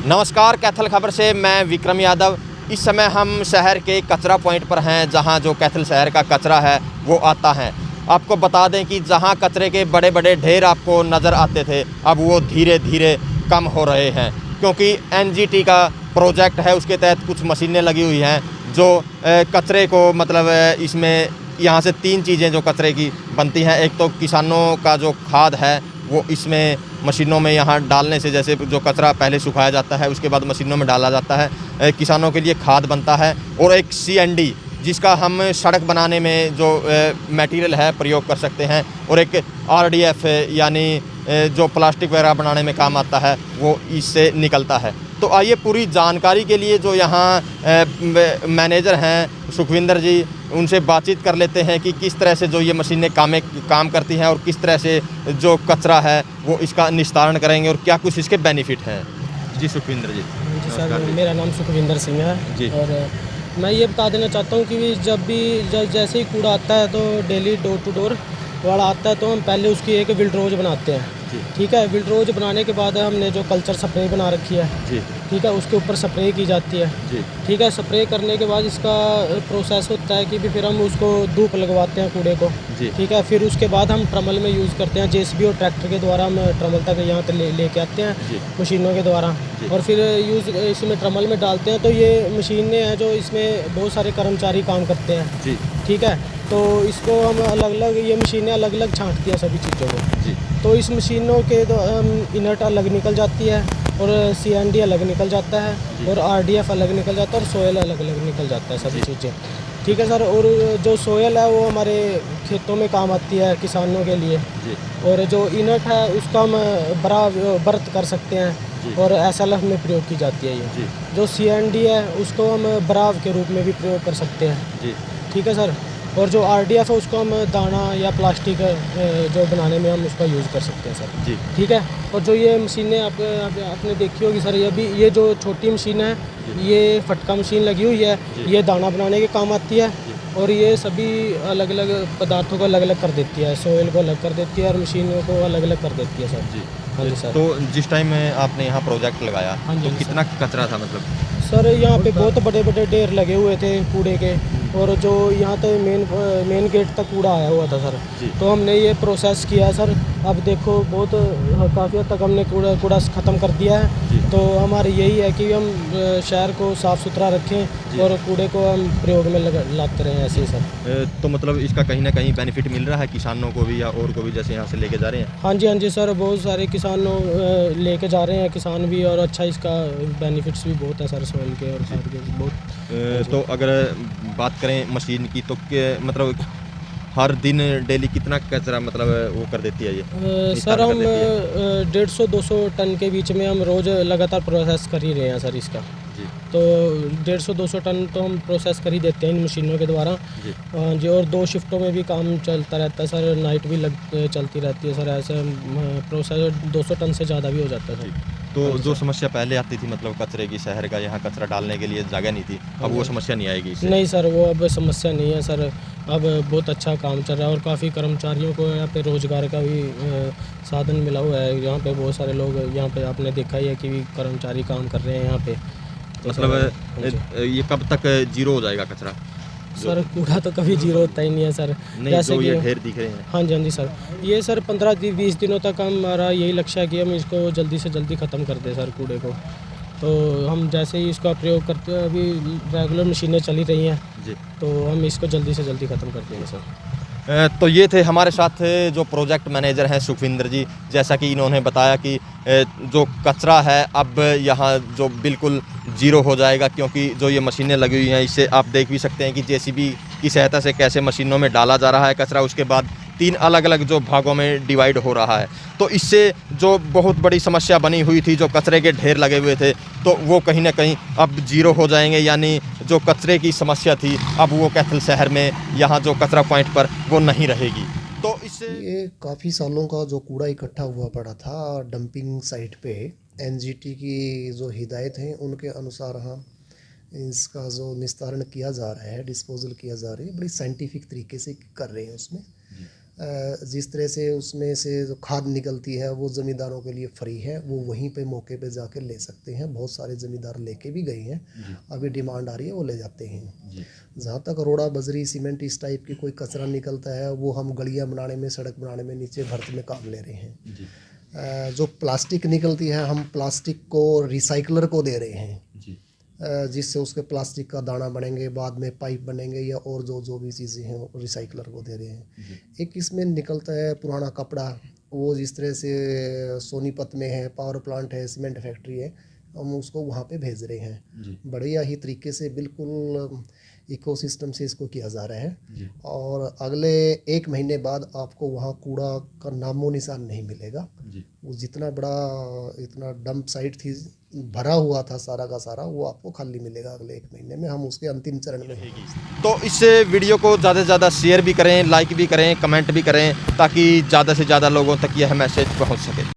नमस्कार, कैथल खबर से मैं विक्रम यादव। इस समय हम शहर के कचरा पॉइंट पर हैं, जहां जो कैथल शहर का कचरा है वो आता है। आपको बता दें कि जहां कचरे के बड़े बड़े ढेर आपको नज़र आते थे, अब वो धीरे धीरे कम हो रहे हैं, क्योंकि एनजीटी का प्रोजेक्ट है। उसके तहत कुछ मशीनें लगी हुई हैं जो कचरे को इसमें यहाँ से 3 चीज़ें जो कचरे की बनती हैं। एक तो किसानों का जो खाद है वो इसमें मशीनों में यहाँ डालने से, जैसे जो कचरा पहले सुखाया जाता है उसके बाद मशीनों में डाला जाता है, किसानों के लिए खाद बनता है। और एक सीएनडी, जिसका हम सड़क बनाने में जो मटेरियल है प्रयोग कर सकते हैं। और एक आरडीएफ, यानी जो प्लास्टिक वगैरह बनाने में काम आता है, वो इससे निकलता है। तो आइए पूरी जानकारी के लिए जो यहाँ मैनेजर हैं सुखविंदर जी, उनसे बातचीत कर लेते हैं कि किस तरह से जो ये मशीनें काम करती हैं और किस तरह से जो कचरा है वो इसका निस्तारण करेंगे और क्या कुछ इसके बेनिफिट हैं। जी सुखविंदर जी। जी सर, मेरा नाम सुखविंदर सिंह है जी। और मैं ये बता देना चाहता हूँ कि जैसे ही कूड़ा आता है तो डेली डोर टू डोर वाला आता है, तो हम पहले उसकी एक विल्ड्रोज बनाते हैं। जी। ठीक है, विल्ड्रोज बनाने के बाद हमने जो कल्चर स्प्रे बना रखी है, जी। ठीक है, उसके ऊपर स्प्रे की जाती है। जी। ठीक है, स्प्रे करने के बाद इसका प्रोसेस होता है कि फिर हम उसको धूप लगवाते हैं कूड़े को। जी। ठीक है, फिर उसके बाद हम ट्रमल में यूज़ करते हैं, जेसीबी और ट्रैक्टर के द्वारा हम ट्रमल तक यहाँ तक लेके आते हैं। जी। मशीनों के द्वारा। जी। और फिर इसमें ट्रमल में डालते हैं। तो ये मशीनें हैं जो इसमें बहुत सारे कर्मचारी काम करते हैं। जी। ठीक है, तो इसको हम अलग अलग, ये मशीनें अलग अलग छांटती हैं सभी चीज़ों को। जी। तो इस मशीनों के इनर्ट अलग निकल जाती है और सीएनडी अलग निकल जाता है और आरडीएफ अलग निकल जाता है और सोयल अलग अलग निकल जाता है सभी चीज़ें। ठीक है सर, और जो सोयल है वो हमारे खेतों में काम आती है किसानों के लिए। जी। और जो इनर्ट है उसका हम बड़ा बर्थ कर सकते हैं और एसएलएफ में प्रयोग की जाती है ये। जी। जो सीएनडी है उसको हम बराव के रूप में भी प्रयोग कर सकते हैं। जी। ठीक है सर, और जो आरडीएफ है उसको हम दाना या प्लास्टिक जो बनाने में हम उसका यूज़ कर सकते हैं सर। जी। ठीक है, और जो ये मशीनें आपने देखी होगी सर, ये जो छोटी मशीन है, ये फटका मशीन लगी हुई है, ये दाना बनाने के काम आती है। और ये सभी अलग अलग पदार्थों को अलग अलग कर देती है, सोयल को अलग कर देती है और मशीनों को अलग अलग कर देती है सर। जी। हाँ जी सर। तो जिस टाइम आपने यहाँ प्रोजेक्ट लगाया, हाँ जी तो कितना कचरा था मतलब? सर, यहाँ पे बहुत बड़े बड़े ढेर लगे हुए थे कूड़े के। और जो यहाँ तक मेन गेट तक कूड़ा आया हुआ था सर। जी। तो हमने ये प्रोसेस किया सर। अब देखो बहुत काफ़ी हद तक हमने कूड़ा ख़त्म कर दिया है। जी। तो हमारी यही है कि हम शहर को साफ़ सुथरा रखें और कूड़े को हम प्रयोग में लाते रहें ऐसे ही सर। तो मतलब इसका कहीं ना कहीं बेनिफिट मिल रहा है किसानों को भी या और को भी, जैसे यहाँ से लेके जा रहे हैं? हाँ जी सर, बहुत सारे किसानों लेके जा रहे हैं किसान भी, और अच्छा इसका बेनिफिट्स भी बहुत है सर, सोयल के और खाद के बहुत। तो अगर बात करें मशीन की, तो मतलब हर दिन डेली कितना कचरा मतलब वो कर देती है ये? सर, निस्तारण कर हम देती है? 150-200 टन के बीच में हम रोज़ लगातार प्रोसेस कर ही रहे हैं सर इसका। जी। तो 150-200 टन तो हम प्रोसेस कर ही देते हैं इन मशीनों के द्वारा। जी। जी, और 2 शिफ्टों में भी काम चलता रहता है सर, नाइट भी चलती रहती है सर। ऐसे प्रोसेस 200 टन से ज़्यादा भी हो जाता है सर। तो जो समस्या पहले आती थी, मतलब कचरे की, शहर का यहाँ कचरा डालने के लिए जगह नहीं थी, अब वो समस्या नहीं आएगी इससे? नहीं सर, वो अब समस्या नहीं है सर। अब बहुत अच्छा काम चल रहा है और काफ़ी कर्मचारियों को यहाँ पे रोज़गार का भी साधन मिला हुआ है। यहाँ पे बहुत सारे लोग, यहाँ पे आपने देखा ही है कि भी कर्मचारी काम कर रहे हैं यहाँ पे। तो मतलब ये कब तक जीरो हो जाएगा कचरा? सर, कूड़ा तो कभी जीरो होता ही नहीं है सर। नहीं, जैसे जो कि ये ढेर दिख रहे हैं। हाँ जी सर, ये सर 15-20 दिनों तक हमारा यही लक्ष्य है कि हम इसको जल्दी से जल्दी ख़त्म कर दें सर कूड़े को। तो हम जैसे ही इसका प्रयोग करते हैं, अभी रेगुलर मशीनें चली रही हैं जी। तो हम इसको जल्दी से जल्दी ख़त्म कर देंगे सर। तो ये थे हमारे साथ जो प्रोजेक्ट मैनेजर हैं सुखविंदर जी। जैसा कि इन्होंने बताया कि जो कचरा है अब यहाँ जो बिल्कुल ज़ीरो हो जाएगा, क्योंकि जो ये मशीनें लगी हुई हैं, इससे आप देख भी सकते हैं कि जेसीबी की सहायता से कैसे मशीनों में डाला जा रहा है कचरा। उसके बाद 3 अलग अलग जो भागों में डिवाइड हो रहा है। तो इससे जो बहुत बड़ी समस्या बनी हुई थी, जो कचरे के ढेर लगे हुए थे, तो वो कहीं ना कहीं अब ज़ीरो हो जाएंगे। यानी जो कचरे की समस्या थी, अब वो कैथल शहर में यहाँ जो कचरा पॉइंट पर वो नहीं रहेगी। तो इससे ये काफ़ी सालों का जो कूड़ा इकट्ठा हुआ पड़ा था डंपिंग साइट पे, एनजीटी की जो हिदायत हैं उनके अनुसार हम इसका जो निस्तारण किया जा रहा है, डिस्पोजल किया जा रहा है, बड़ी साइंटिफिक तरीके से कर रहे हैं उसमें। जिस तरह से उसमें से जो खाद निकलती है वो ज़मींदारों के लिए फ्री है, वो वहीं पे मौके पे जाके ले सकते हैं। बहुत सारे ज़मींदार लेके भी गए हैं, अभी डिमांड आ रही है वो ले जाते हैं। जहाँ तक रोड़ा बजरी सीमेंट इस टाइप की कोई कचरा निकलता है वो हम गलियाँ बनाने में, सड़क बनाने में, नीचे भर्ती में काम ले रहे हैं। जो प्लास्टिक निकलती है हम प्लास्टिक को रिसाइकलर को दे रहे हैं, जिससे उसके प्लास्टिक का दाना बनेंगे, बाद में पाइप बनेंगे या और जो भी चीज़ें हैं वो रिसाइकलर को दे रहे हैं। एक इसमें निकलता है पुराना कपड़ा, वो जिस तरह से सोनीपत में है, पावर प्लांट है, सीमेंट फैक्ट्री है, हम उसको वहाँ पे भेज रहे हैं। बढ़िया ही तरीके से बिल्कुल इकोसिस्टम से इसको किया जा रहा है। और अगले 1 महीने बाद आपको वहाँ कूड़ा का नामो निशान नहीं मिलेगा। वो जितना बड़ा इतना डंप साइट थी, भरा हुआ था सारा का सारा, वो आपको खाली मिलेगा अगले 1 महीने में। हम उसके अंतिम चरण में हैं। तो इस वीडियो को ज़्यादा से ज़्यादा शेयर भी करें, लाइक भी करें, कमेंट भी करें, ताकि ज़्यादा से ज़्यादा लोगों तक यह मैसेज पहुंच सके।